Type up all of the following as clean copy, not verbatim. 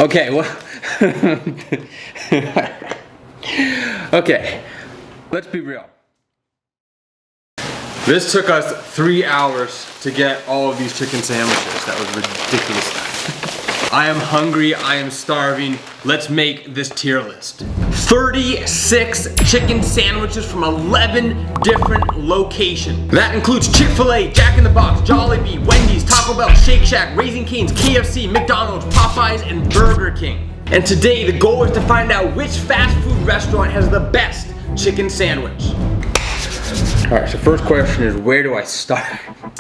Okay, well, okay, let's be real. This took us 3 hours to get all of these chicken sandwiches. That was ridiculous. I am hungry, I am starving. Let's make this tier list. 36 chicken sandwiches from 11 different locations. That includes Chick-fil-A, Jack in the Box, Jollibee, Wendy's, Taco Bell, Shake Shack, Raising Cane's, KFC, McDonald's, Popeyes, and Burger King. And today the goal is to find out which fast food restaurant has the best chicken sandwich. All right, so first question is, where do I start?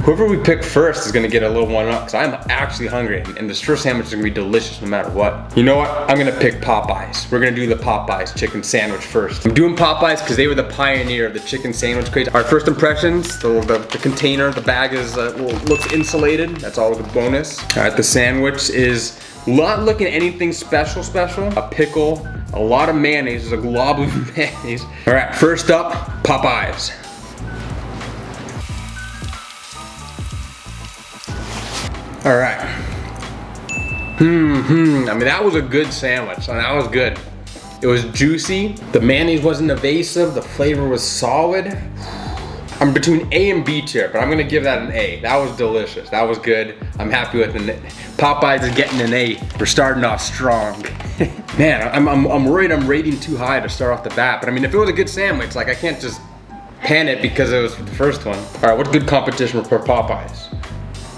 Whoever we pick first is gonna get a little one up, because I'm actually hungry, and this first sandwich is gonna be delicious no matter what. You know what? I'm gonna pick Popeyes. We're gonna do the Popeyes chicken sandwich first. I'm doing Popeyes because they were the pioneer of the chicken sandwich craze. Our first impressions, the container, the bag is looks insulated. That's always a bonus. All right, the sandwich is not looking anything special. A pickle, a lot of mayonnaise, there's a glob of mayonnaise. All right, first up, Popeyes. All right. I mean, that was a good sandwich. That was good. It was juicy. The mayonnaise wasn't evasive. The flavor was solid. I'm between A and B tier, but I'm gonna give that an A. That was delicious. That was good. I'm happy with it. Popeyes is getting an A. We're starting off strong. Man, I'm worried I'm rating too high to start off the bat. But I mean, if it was a good sandwich, like I can't just pan it because it was the first one. All right, what's good competition for Popeyes?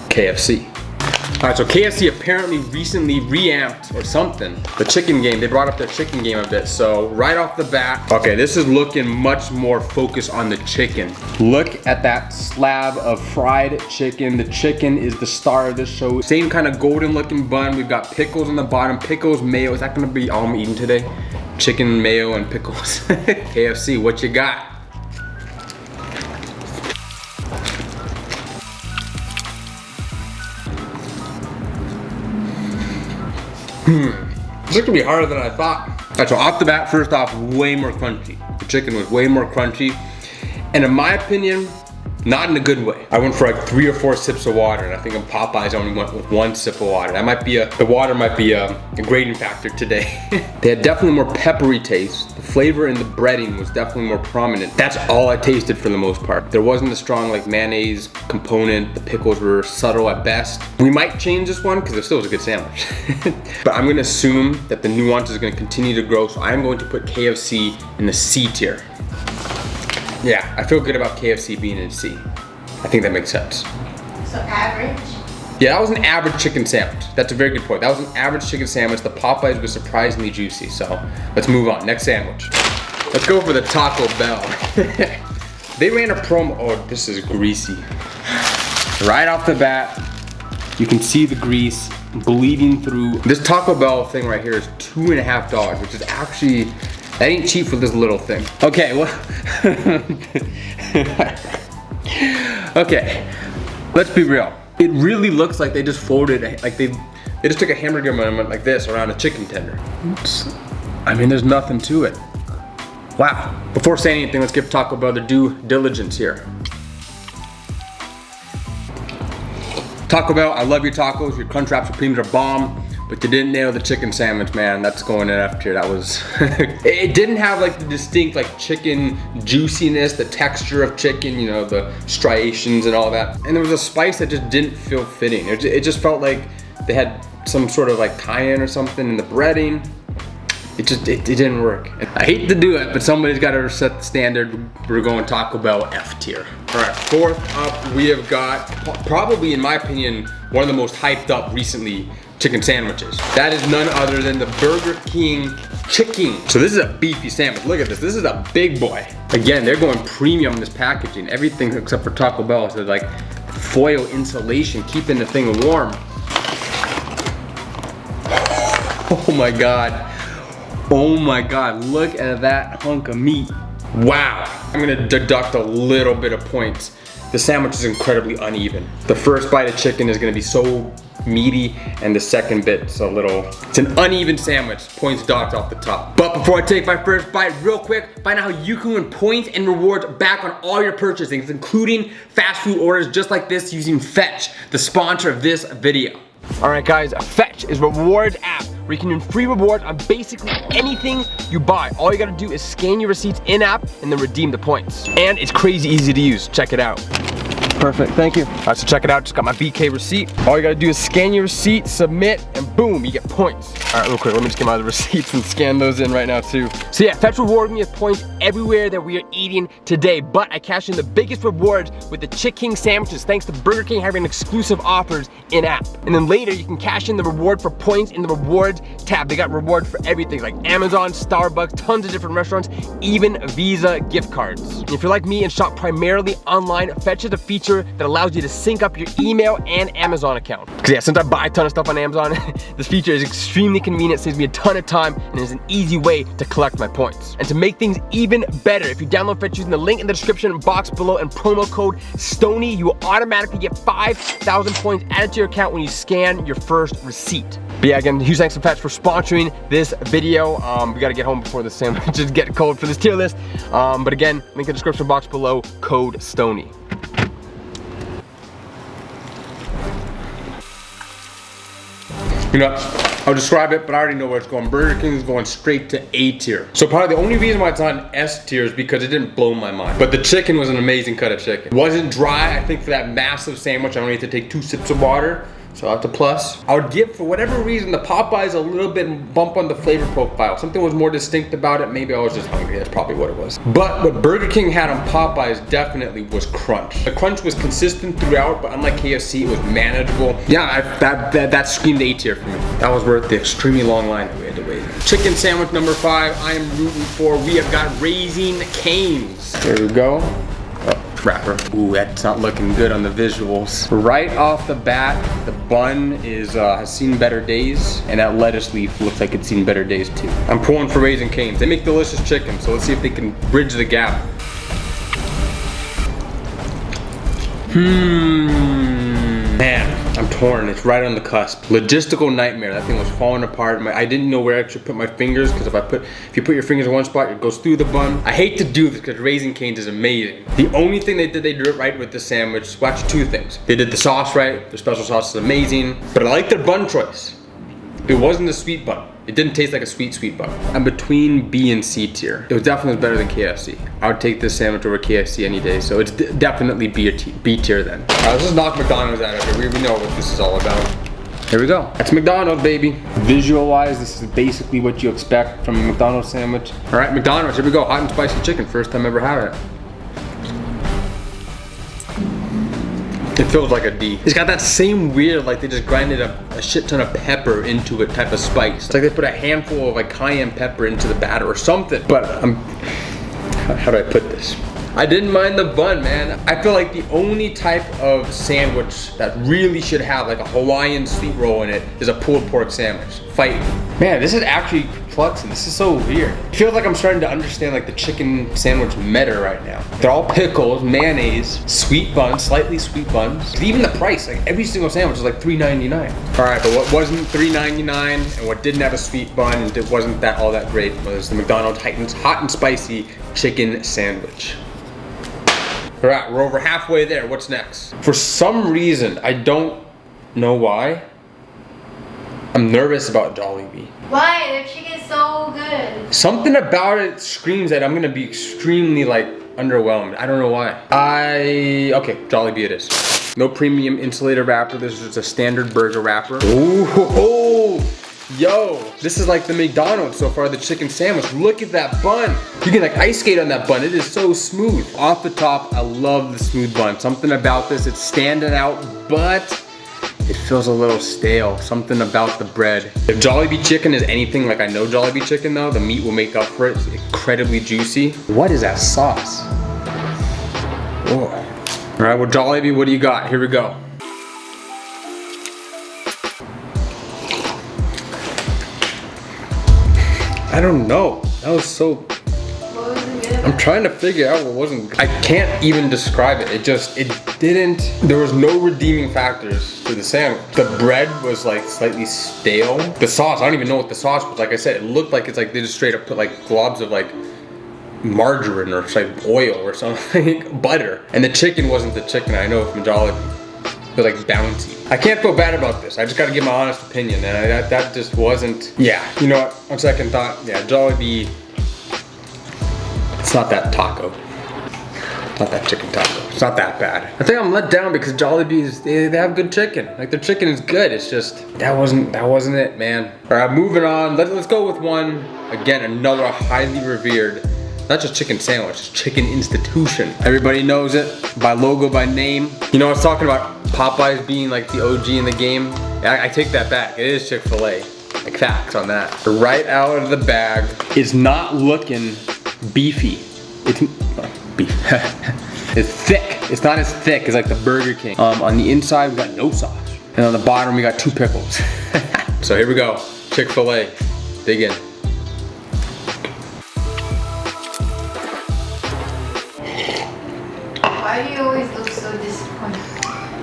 KFC. All right, so KFC apparently recently reamped or something the chicken game. They brought up their chicken game a bit. So right off the bat, okay, this is looking much more focused on the chicken. Look at that slab of fried chicken. The chicken is the star of this show. Same kind of golden looking bun. We've got pickles on the bottom, pickles, mayo. Is that gonna be all I'm eating today? Chicken, mayo, and pickles. KFC, what you got? This is gonna be harder than I thought. All right, so off the bat, first off, way more crunchy. The chicken was way more crunchy. And in my opinion, not in a good way. I went for like 3 or 4 sips of water, and I think in Popeyes I only went with 1 sip of water. That might be the water might be a grading factor today. They had definitely more peppery taste. The flavor in the breading was definitely more prominent. That's all I tasted for the most part. There wasn't a strong like mayonnaise component. The pickles were subtle at best. We might change this one because it still was a good sandwich. But I'm gonna assume that the nuance is gonna continue to grow, so I'm going to put KFC in the C tier. Yeah, I feel good about KFC being in C. I think that makes sense. So average? Yeah, that was an average chicken sandwich. That's a very good point. That was an average chicken sandwich. The Popeyes was surprisingly juicy, so let's move on. Next sandwich. Let's go for the Taco Bell. They ran a promo. Oh, this is greasy. Right off the bat, you can see the grease bleeding through. This Taco Bell thing right here is $2.50, which is actually, that ain't cheap for this little thing. Okay, well, okay, let's be real. It really looks like they just folded, like they just took a hamburger and went like this around a chicken tender. Oops. I mean, there's nothing to it. Wow. Before saying anything, let's give Taco Bell their due diligence here. Taco Bell, I love your tacos. Your Crunchwrap Supremes are bomb. But you didn't nail the chicken sandwich, man. That's going in F tier. That was, it didn't have like the distinct like chicken juiciness, the texture of chicken, you know, the striations and all that. And there was a spice that just didn't feel fitting. It just felt like they had some sort of like cayenne or something in the breading. It didn't work. I hate to do it, but somebody's got to set the standard. We're going Taco Bell F tier. All right, fourth up, we have got probably, in my opinion, one of the most hyped up recently chicken sandwiches. That is none other than the Burger King Chicken. So this is a beefy sandwich. Look at this. This is a big boy. Again, they're going premium in this packaging. Everything except for Taco Bell. So like foil insulation, keeping the thing warm. Oh my God. Oh my God, look at that hunk of meat. Wow. I'm gonna deduct a little bit of points. The sandwich is incredibly uneven. The first bite of chicken is gonna be so meaty, and the second bit's it's an uneven sandwich. Points docked off the top. But before I take my first bite, real quick, find out how you can win points and rewards back on all your purchasing, including fast food orders just like this using Fetch, the sponsor of this video. All right guys, Fetch is a rewards app where you can earn free rewards on basically anything you buy. All you gotta do is scan your receipts in-app and then redeem the points. And it's crazy easy to use. Check it out. Perfect, thank you. All right, so check it out. Just got my BK receipt. All you gotta do is scan your receipt, submit, and boom, you get points. All right, real quick, let me just get my receipts and scan those in right now too. So yeah, Fetch rewarded me with points everywhere that we are eating today, but I cashed in the biggest rewards with the Chicken sandwiches thanks to Burger King having exclusive offers in-app. And then later, you can cash in the reward for points in the rewards tab. They got rewards for everything like Amazon, Starbucks, tons of different restaurants, even Visa gift cards. And if you're like me and shop primarily online, Fetch is a feature that allows you to sync up your email and Amazon account. Because yeah, since I buy a ton of stuff on Amazon, this feature is extremely convenient, saves me a ton of time, and is an easy way to collect my points. And to make things even better, if you download Fetch using the link in the description box below and promo code STONIE, you will automatically get 5,000 points added to your account when you scan your first receipt. But yeah, again, huge thanks to Fetch for sponsoring this video. We gotta get home before the sandwiches get cold for this tier list. But again, link in the description box below, code STONIE. You know, I'll describe it, but I already know where it's going. Burger King is going straight to A tier. So probably the only reason why it's on S tier is because it didn't blow my mind. But the chicken was an amazing cut of chicken. It wasn't dry. I think for that massive sandwich, I only had to take 2 sips of water. So that's a plus. I would give, for whatever reason, the Popeyes a little bit bump on the flavor profile. Something was more distinct about it. Maybe I was just hungry. That's probably what it was. But what Burger King had on Popeyes definitely was crunch. The crunch was consistent throughout, but unlike KFC, it was manageable. Yeah, that screamed A tier for me. That was worth the extremely long line that we had to wait. Chicken sandwich number 5, I am rooting for. We have got Raising Cane's. There we go. Wrapper. Ooh, that's not looking good on the visuals. Right off the bat, the bun has seen better days, and that lettuce leaf looks like it's seen better days too. I'm pulling for Raising Cane's. They make delicious chicken, so let's see if they can bridge the gap. Man, I'm torn. It's right on the cusp. Logistical nightmare. That thing was falling apart. I didn't know where I should put my fingers, because if you put your fingers in one spot, it goes through the bun. I hate to do this because Raising Cane's is amazing. The only thing they did it right with the sandwich. Well, actually 2 things. They did the sauce right. Their special sauce is amazing. But I like their bun choice. It wasn't a sweet bun. It didn't taste like a sweet bun. I'm between B and C tier. It was definitely better than KFC. I would take this sandwich over KFC any day, so it's definitely B tier then. All right, let's just knock McDonald's out of here. We know what this is all about. Here we go. That's McDonald's, baby. Visual-wise, this is basically what you expect from a McDonald's sandwich. All right, McDonald's, here we go. Hot and spicy chicken, first time ever having it. It feels like a D. It's got that same weird, like they just grinded a shit ton of pepper into it type of spice. It's like they put a handful of like cayenne pepper into the batter or something. But how do I put this? I didn't mind the bun, man. I feel like the only type of sandwich that really should have like a Hawaiian sweet roll in it is a pulled pork sandwich. Fight. Man, this is actually flexing. This is so weird. It feels like I'm starting to understand like the chicken sandwich meta right now. They're all pickles, mayonnaise, sweet buns, slightly sweet buns. Even the price, like every single sandwich is like $3.99. All right, but what wasn't $3.99 and what didn't have a sweet bun and it wasn't all that great was the McDonald's hot and spicy chicken sandwich. All right, we're over halfway there. What's next? For some reason, I don't know why, I'm nervous about Jollibee. Why? Their chicken's so good. Something about it screams that I'm gonna be extremely like underwhelmed. I don't know why. Okay, Jollibee it is. No premium insulated wrapper. This is just a standard burger wrapper. Ooh, yo, this is like the McDonald's so far, the chicken sandwich. Look at that bun. You can like ice skate on that bun. It is so smooth. Off the top, I love the smooth bun. Something about this, it's standing out, but it feels a little stale. Something about the bread. If Jollibee chicken is anything like I know Jollibee chicken though, the meat will make up for it. It's incredibly juicy. What is that sauce? Oh. All right, well Jollibee, what do you got? Here we go. I don't know. That was so... What wasn't good? I'm trying to figure out what wasn't... I can't even describe it. It didn't... There was no redeeming factors to the sandwich. The bread was like slightly stale. The sauce, I don't even know what the sauce was. Like I said, it looked like it's like they just straight up put like globs of like margarine or like oil or something, butter. And the chicken wasn't the chicken I know from Jollibee. but like bouncy. I can't feel bad about this. I just gotta give my honest opinion, and that just wasn't, yeah. You know what, on second thought, yeah, Jollibee, it's not that taco. Not that chicken taco. It's not that bad. I think I'm let down because Jollibee's, they have good chicken. Like their chicken is good. It's just, that wasn't it, man. All right, moving on. Let's go with one, again, another highly revered, not just chicken sandwich, it's chicken institution. Everybody knows it, by logo, by name. You know, I was talking about Popeyes being like the OG in the game. I take that back. It is Chick-fil-A. Like facts on that. Right out of the bag. It's not looking beefy. It's beef. It's thick. It's not as thick as like the Burger King. On the inside we got no sauce, and on the bottom we got 2 pickles. So here we go. Chick-fil-A. Dig in. Why do you always look so disappointed?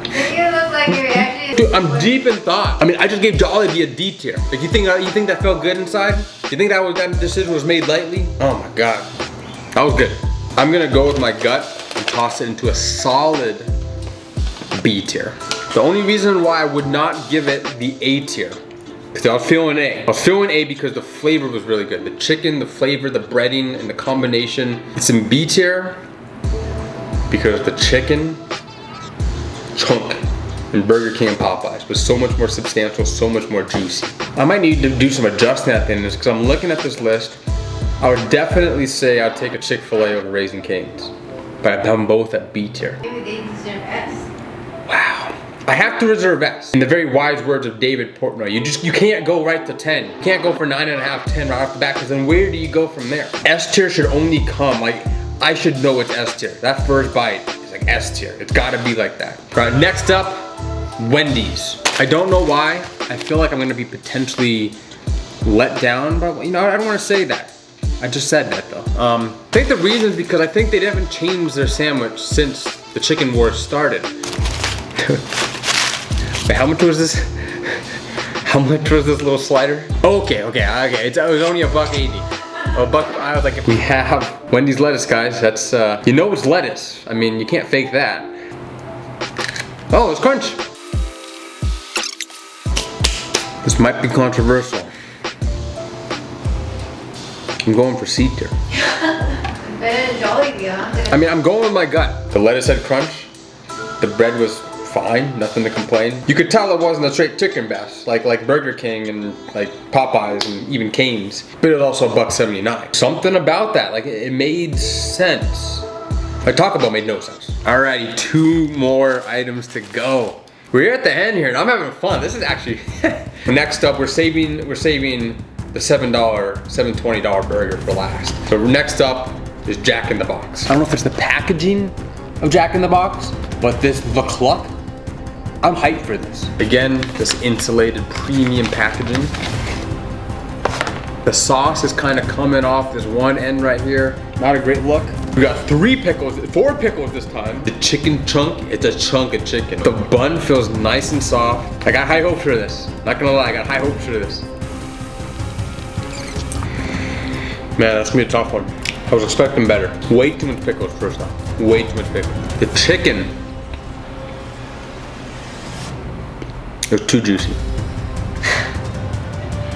You look like you're actually. Dude, I'm deep in thought. I mean, I just gave Jollibee a D tier. Like you think that felt good inside? You think that decision was made lightly? Oh my god, that was good. I'm gonna go with my gut and toss it into a solid B tier. The only reason why I would not give it the A tier, because I was feeling A. I was feeling A because the flavor was really good. The chicken, the flavor, the breading, and the combination. It's in B tier because the chicken chunk in Burger King and Popeyes was so much more substantial, so much more juicy. I might need to do some adjusting at the end of this because I'm looking at this list. I would definitely say I'd take a Chick-fil-A over Raising Cane's, but I've done both at B tier. Maybe they deserve S. Wow. I have to reserve S. In the very wise words of David Portnoy, you can't go right to 10. You can't go for 9.5, 10 right off the bat, because then where do you go from there? S tier should only come, like, I should know it's S tier. That first bite is like S tier. It's gotta be like that. All right, next up, Wendy's. I don't know why. I feel like I'm gonna be potentially let down, but you know, I don't wanna say that. I just said that though. I think the reason is because I think they haven't changed their sandwich since the chicken wars started. Wait, how much was this? How much was this little slider? Okay. It was only $1.80. I was like, we have Wendy's lettuce, guys. That's, you know it's lettuce. I mean, you can't fake that. Oh, it's crunch. This might be controversial. I'm going for C tier. Better than Jollibee, huh? I mean, I'm going with my gut. The lettuce had crunch. The bread was fine, nothing to complain. You could tell it wasn't a straight chicken best, like Burger King and like Popeyes and even Cane's. But it was also $1.79. Something about that, like it made sense. Like Taco Bell made no sense. Alrighty, 2 more items to go. We're at the end here and I'm having fun. This is actually, next up we're saving the $7.20 burger for last. So next up is Jack in the Box. I don't know if it's the packaging of Jack in the Box, but the cluck, I'm hyped for this. Again, this insulated premium packaging. The sauce is kind of coming off this one end right here. Not a great look. We got 4 pickles this time. The chicken chunk, it's a chunk of chicken. The bun feels nice and soft. I got high hopes for this. Not gonna lie, I got high hopes for this. Man, that's gonna be a tough one. I was expecting better. Way too much pickles first off. Way too much pickles. The chicken, it was too juicy.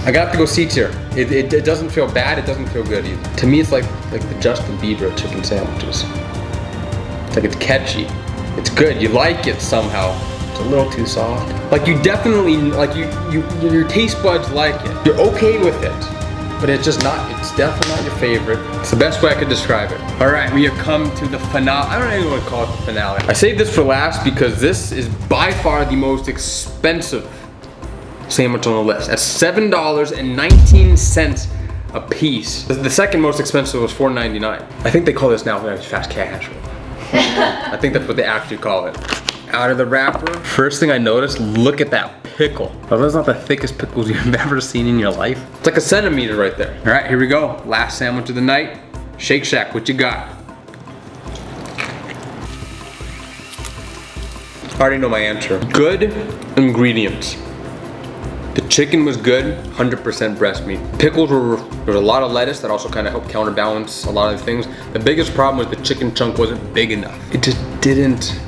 I got to go C tier. It doesn't feel bad, it doesn't feel good either. To me, it's like the Justin Bieber of chicken sandwiches. It's like it's catchy. It's good, you like it somehow. It's a little too soft. Like you definitely, like your taste buds like it. You're okay with it. But it's definitely not your favorite. It's the best way I could describe it. All right, we have come to the finale. I don't even want to call it the finale. I saved this for last because this is by far the most expensive sandwich on the list. At $7.19 a piece. The second most expensive was $4.99. I think they call this now fast casual. I think that's what they actually call it. Out of the wrapper, first thing I noticed, look at that pickle. Oh, those are not the thickest pickles you've ever seen in your life. It's like a centimeter right there. All right, here we go. Last sandwich of the night. Shake Shack, what you got? I already know my answer. Good ingredients. The chicken was good, 100% breast meat. Pickles there was a lot of lettuce that also kind of helped counterbalance a lot of the things. The biggest problem was the chicken chunk wasn't big enough. It just didn't,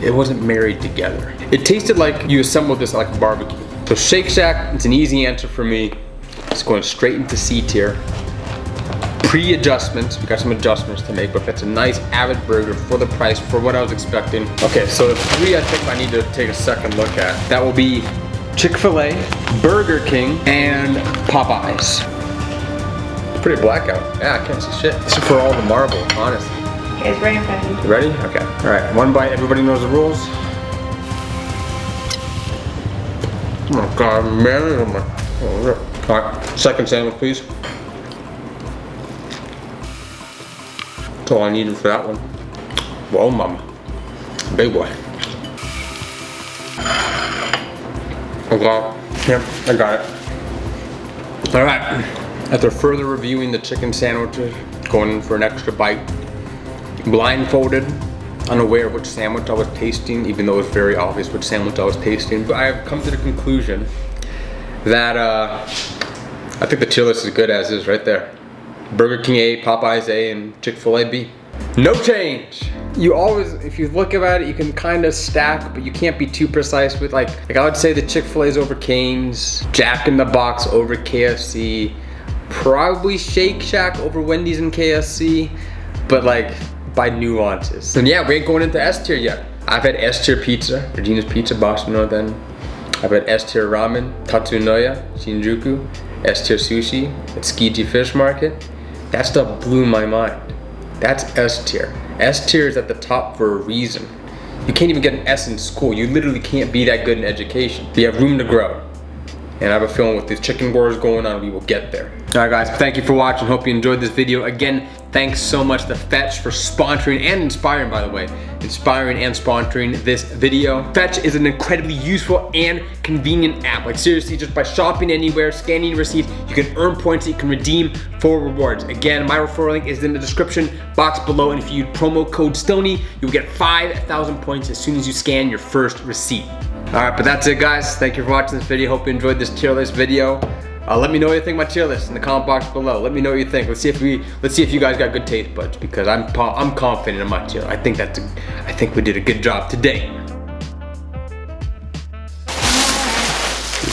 it wasn't married together. It tasted like you assembled this like a barbecue. So Shake Shack, it's an easy answer for me. It's going straight into C tier. Pre-adjustments, we got some adjustments to make, but that's a nice average burger for the price, for what I was expecting. Okay, so the three I think I need to take a second look at. That will be Chick-fil-A, Burger King, and Popeyes. Pretty blackout. Yeah, I can't see shit. This is for all the marble, honestly. Okay, it's right in front of you. You ready? Okay. All right, one bite, everybody knows the rules. Oh God, man. All right, second sandwich, please. That's all I needed for that one. Whoa, mama. Big boy. Okay. Yep, I got it. All right. After further reviewing the chicken sandwiches, going in for an extra bite, blindfolded, unaware of which sandwich I was tasting, even though it was very obvious which sandwich I was tasting, but I have come to the conclusion that I think the tier list is good as is right there. Burger King A, Popeyes A, and Chick-fil-A B. No change. You always, if you look at it, you can kind of stack, but you can't be too precise with like I would say the Chick-fil-A's over Cane's, Jack in the Box over KFC, probably Shake Shack over Wendy's and KFC, but like by nuances. And yeah, we ain't going into S tier yet. I've had S tier pizza, Regina's Pizza, Boston North End. I've had S tier ramen, Tatsunoya, Shinjuku, S tier sushi at Tsukiji Fish Market. That stuff blew my mind. That's S tier. S tier is at the top for a reason. You can't even get an S in school. You literally can't be that good in education. You have room to grow. And I have a feeling with these chicken wars going on, we will get there. All right guys, thank you for watching. Hope you enjoyed this video. Again, thanks so much to Fetch for sponsoring and inspiring, by the way. Inspiring and sponsoring this video. Fetch is an incredibly useful and convenient app. Like seriously, just by shopping anywhere, scanning your receipts, you can earn points that you can redeem for rewards. Again, my referral link is in the description box below, and if you use promo code Stonie, you'll get 5,000 points as soon as you scan your first receipt. Alright, but that's it guys. Thank you for watching this video. Hope you enjoyed this tier list video. Let me know what you think of my tier list in the comment box below. Let me know what you think. Let's see if you guys got good taste buds, because I'm confident in my tier. I think we did a good job today.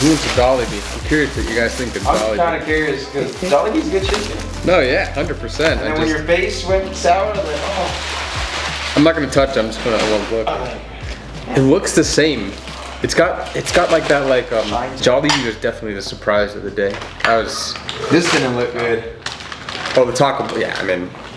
Who went to Jollibee? I'm curious what you guys think of Jollibee. I'm kind of curious because Jollibee's good chicken. No, yeah, 100%. And then when your face went sour, I was like, oh. I'm not gonna touch it. I'm just gonna look. It looks the same. It's got like that like Jollibee was definitely the surprise of the day. This didn't look good. Oh, the taco, yeah, I mean